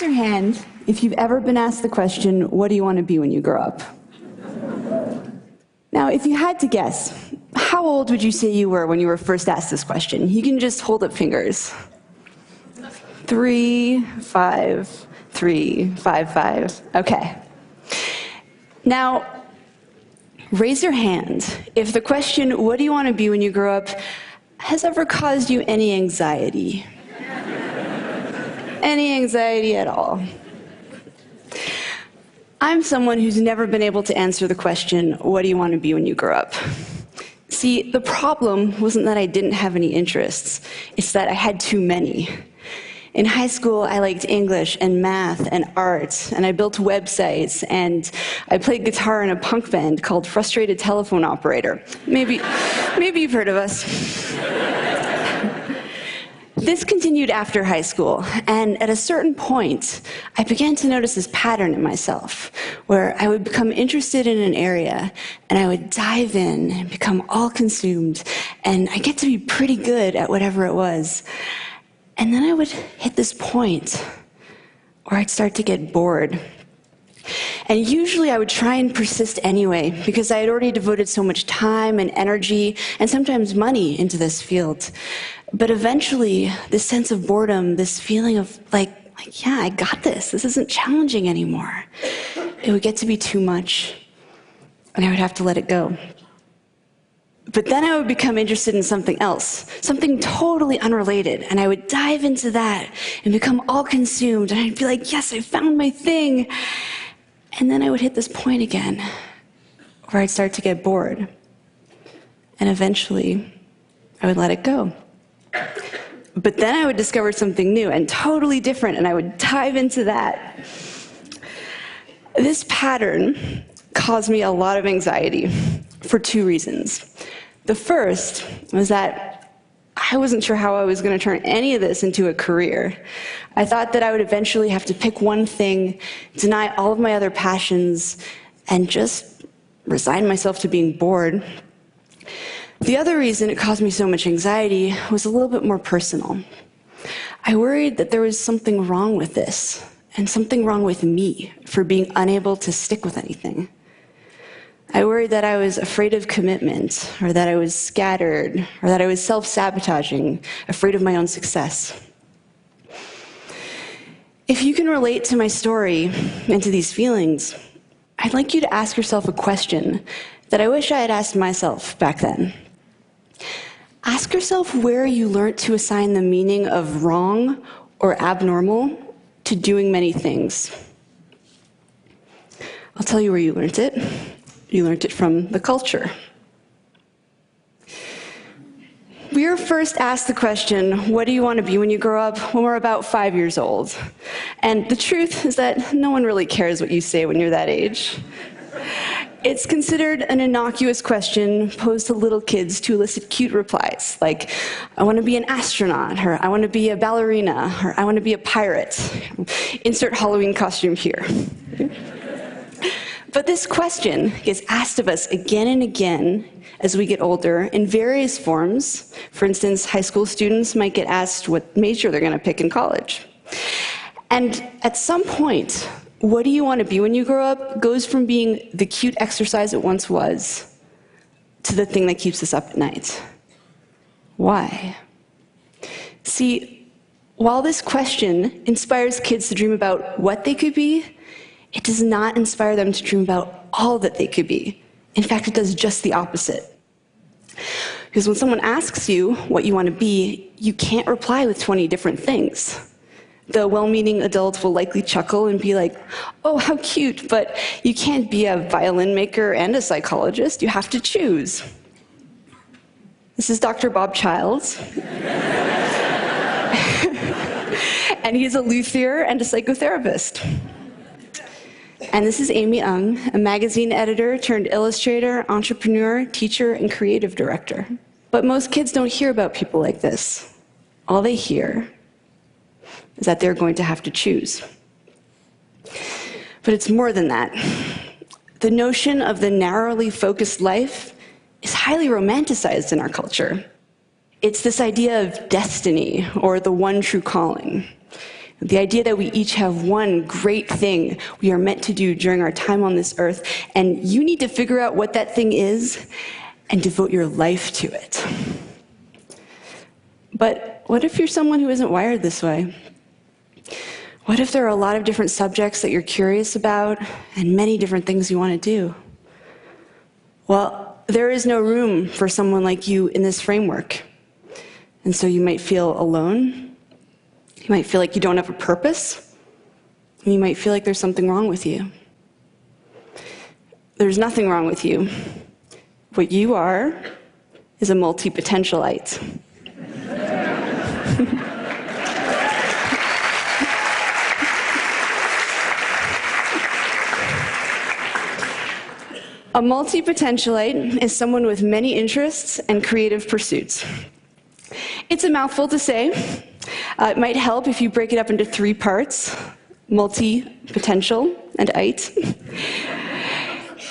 Raise your hand if you've ever been asked the question, what do you want to be when you grow up? Now, if you had to guess, how old would you say you were when you were first asked this question? You can just hold up fingers. 3, 5, 3, 5, 5. Okay. Now, raise your hand if the question, what do you want to be when you grow up, has ever caused you any anxiety? Any anxiety at all? I'm someone who's never been able to answer the question, what do you want to be when you grow up? See, the problem wasn't that I didn't have any interests, it's that I had too many. In high school, I liked English and math and art, and I built websites, and I played guitar in a punk band called Frustrated Telephone Operator. Maybe you've heard of us. This continued after high school, and at a certain point, I began to notice this pattern in myself, where I would become interested in an area, and I would dive in and become all consumed, and I get to be pretty good at whatever it was. And then I would hit this point where I'd start to get bored. And usually I would try and persist anyway, because I had already devoted so much time and energy, and sometimes money, into this field. But eventually, this sense of boredom, this feeling of yeah, I got this. This isn't challenging anymore. It would get to be too much, and I would have to let it go. But then I would become interested in something else, something totally unrelated, and I would dive into that and become all consumed, and I'd be like, yes, I found my thing. And then I would hit this point again, where I'd start to get bored. And eventually, I would let it go. But then I would discover something new and totally different, and I would dive into that. This pattern caused me a lot of anxiety for 2 reasons. The first was that I wasn't sure how I was going to turn any of this into a career. I thought that I would eventually have to pick one thing, deny all of my other passions, and just resign myself to being bored. The other reason it caused me so much anxiety was a little bit more personal. I worried that there was something wrong with this, and something wrong with me for being unable to stick with anything. I worried that I was afraid of commitment, or that I was scattered, or that I was self-sabotaging, afraid of my own success. If you can relate to my story and to these feelings, I'd like you to ask yourself a question that I wish I had asked myself back then. Ask yourself where you learned to assign the meaning of wrong or abnormal to doing many things. I'll tell you where you learned it. You learned it from the culture. We were first asked the question, what do you want to be when you grow up, when we're about 5 years old. And the truth is that no one really cares what you say when you're that age. It's considered an innocuous question posed to little kids to elicit cute replies, like, I want to be an astronaut, or I want to be a ballerina, or I want to be a pirate. Insert Halloween costume here. But this question gets asked of us again and again as we get older in various forms. For instance, high school students might get asked what major they're going to pick in college. And at some point, what do you want to be when you grow up goes from being the cute exercise it once was to the thing that keeps us up at night. Why? See, while this question inspires kids to dream about what they could be, it does not inspire them to dream about all that they could be. In fact, it does just the opposite. Because when someone asks you what you want to be, you can't reply with 20 different things. The well-meaning adult will likely chuckle and be like, oh, how cute, but you can't be a violin maker and a psychologist. You have to choose. This is Dr. Bob Childs. And he's a luthier and a psychotherapist. And this is Amy Ung, a magazine editor turned illustrator, entrepreneur, teacher, and creative director. But most kids don't hear about people like this. All they hear is that they're going to have to choose. But it's more than that. The notion of the narrowly focused life is highly romanticized in our culture. It's this idea of destiny, or the one true calling. The idea that we each have one great thing we are meant to do during our time on this earth, and you need to figure out what that thing is and devote your life to it. But what if you're someone who isn't wired this way? What if there are a lot of different subjects that you're curious about and many different things you want to do? Well, there is no room for someone like you in this framework. And so you might feel alone. You might feel like you don't have a purpose. And you might feel like there's something wrong with you. There's nothing wrong with you. What you are is a multipotentialite. A multipotentialite is someone with many interests and creative pursuits. It's a mouthful to say. It might help if you break it up into 3 parts: multi-potential and ite.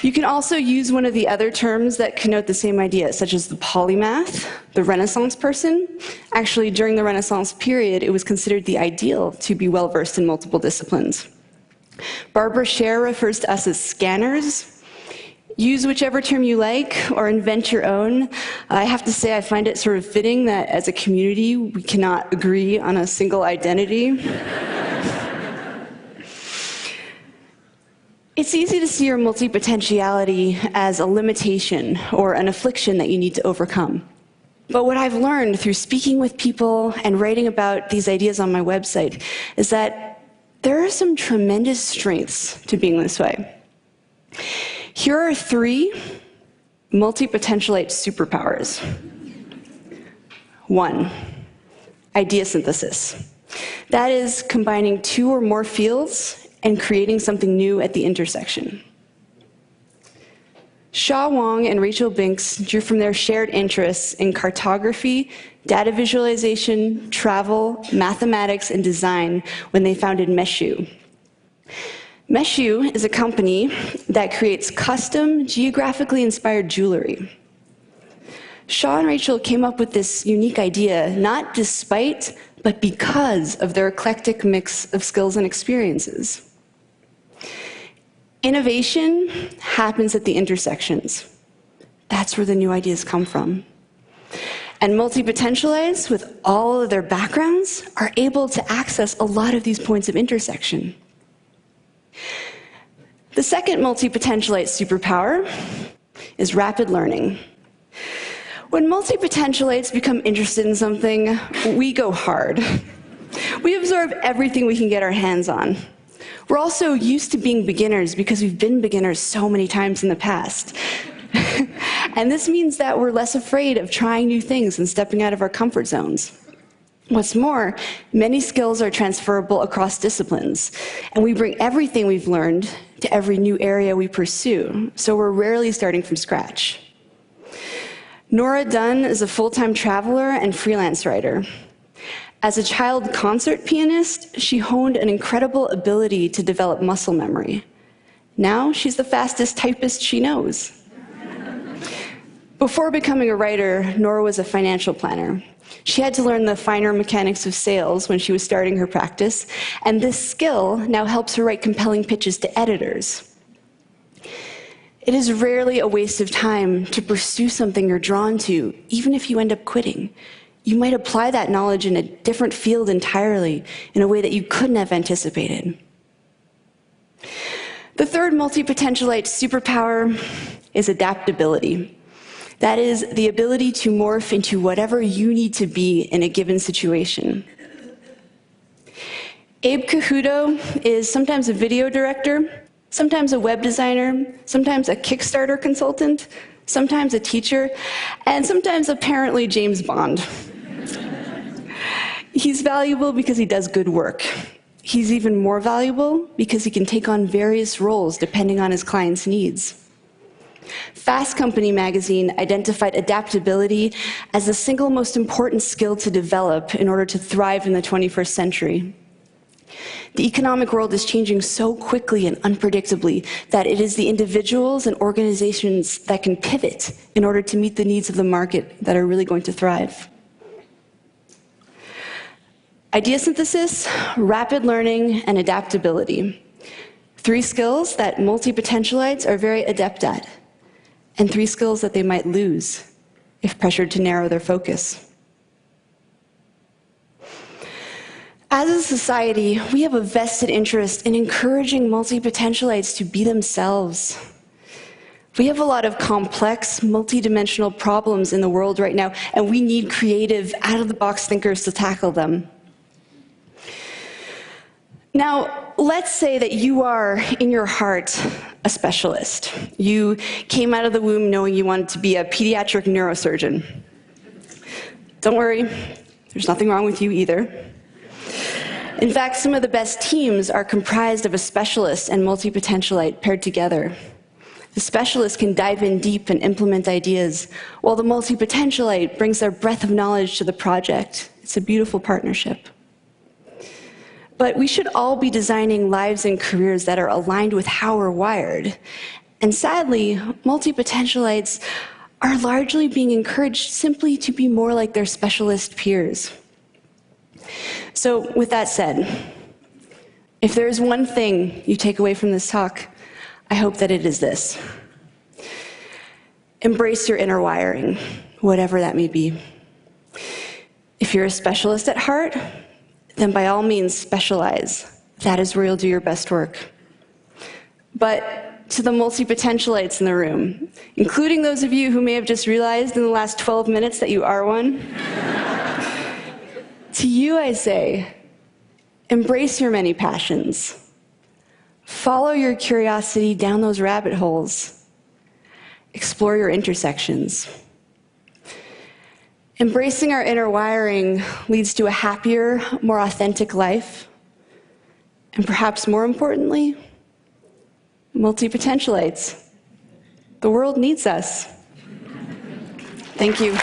You can also use one of the other terms that connote the same idea, such as the polymath, the Renaissance person. Actually, during the Renaissance period, it was considered the ideal to be well-versed in multiple disciplines. Barbara Scher refers to us as scanners. Use whichever term you like, or invent your own. I have to say, I find it sort of fitting that as a community, we cannot agree on a single identity. It's easy to see your multipotentiality as a limitation or an affliction that you need to overcome. But what I've learned through speaking with people and writing about these ideas on my website is that there are some tremendous strengths to being this way. Here are 3 multipotentialite superpowers. 1, idea synthesis. That is combining 2 or more fields and creating something new at the intersection. Shaw Wong and Rachel Binks drew from their shared interests in cartography, data visualization, travel, mathematics, and design when they founded Meshu. Meshu is a company that creates custom, geographically inspired jewelry. Shaw and Rachel came up with this unique idea, not despite, but because of their eclectic mix of skills and experiences. Innovation happens at the intersections. That's where the new ideas come from. And multipotentialites, with all of their backgrounds, are able to access a lot of these points of intersection. The second multipotentialite superpower is rapid learning. When multipotentialites become interested in something, we go hard. We absorb everything we can get our hands on. We're also used to being beginners because we've been beginners so many times in the past. And this means that we're less afraid of trying new things and stepping out of our comfort zones. What's more, many skills are transferable across disciplines, and we bring everything we've learned to every new area we pursue, so we're rarely starting from scratch. Nora Dunn is a full-time traveler and freelance writer. As a child concert pianist, she honed an incredible ability to develop muscle memory. Now she's the fastest typist she knows. Before becoming a writer, Nora was a financial planner. She had to learn the finer mechanics of sales when she was starting her practice, and this skill now helps her write compelling pitches to editors. It is rarely a waste of time to pursue something you're drawn to, even if you end up quitting. You might apply that knowledge in a different field entirely, in a way that you couldn't have anticipated. The third multipotentialite superpower is adaptability. That is the ability to morph into whatever you need to be in a given situation. Abe Cajudo is sometimes a video director, sometimes a web designer, sometimes a Kickstarter consultant, sometimes a teacher, and sometimes apparently James Bond. He's valuable because he does good work. He's even more valuable because he can take on various roles depending on his client's needs. Fast Company magazine identified adaptability as the single most important skill to develop in order to thrive in the 21st century. The economic world is changing so quickly and unpredictably that it is the individuals and organizations that can pivot in order to meet the needs of the market that are really going to thrive. Idea synthesis, rapid learning, and adaptability. 3 skills that multipotentialites are very adept at, and 3 skills that they might lose if pressured to narrow their focus. As a society, we have a vested interest in encouraging multipotentialites to be themselves. We have a lot of complex, multidimensional problems in the world right now, and we need creative, out-of-the-box thinkers to tackle them. Now, let's say that you are, in your heart, a specialist. You came out of the womb knowing you wanted to be a pediatric neurosurgeon. Don't worry, there's nothing wrong with you either. In fact, some of the best teams are comprised of a specialist and multipotentialite paired together. The specialist can dive in deep and implement ideas, while the multipotentialite brings their breadth of knowledge to the project. It's a beautiful partnership. But we should all be designing lives and careers that are aligned with how we're wired. And sadly, multipotentialites are largely being encouraged simply to be more like their specialist peers. So, with that said, if there is one thing you take away from this talk, I hope that it is this. Embrace your inner wiring, whatever that may be. If you're a specialist at heart, then by all means specialize. That is where you'll do your best work. But to the multipotentialites in the room, including those of you who may have just realized in the last 12 minutes that you are one, to you I say, embrace your many passions. Follow your curiosity down those rabbit holes. Explore your intersections. Embracing our inner wiring leads to a happier, more authentic life. And perhaps more importantly, multipotentialites. The world needs us. Thank you.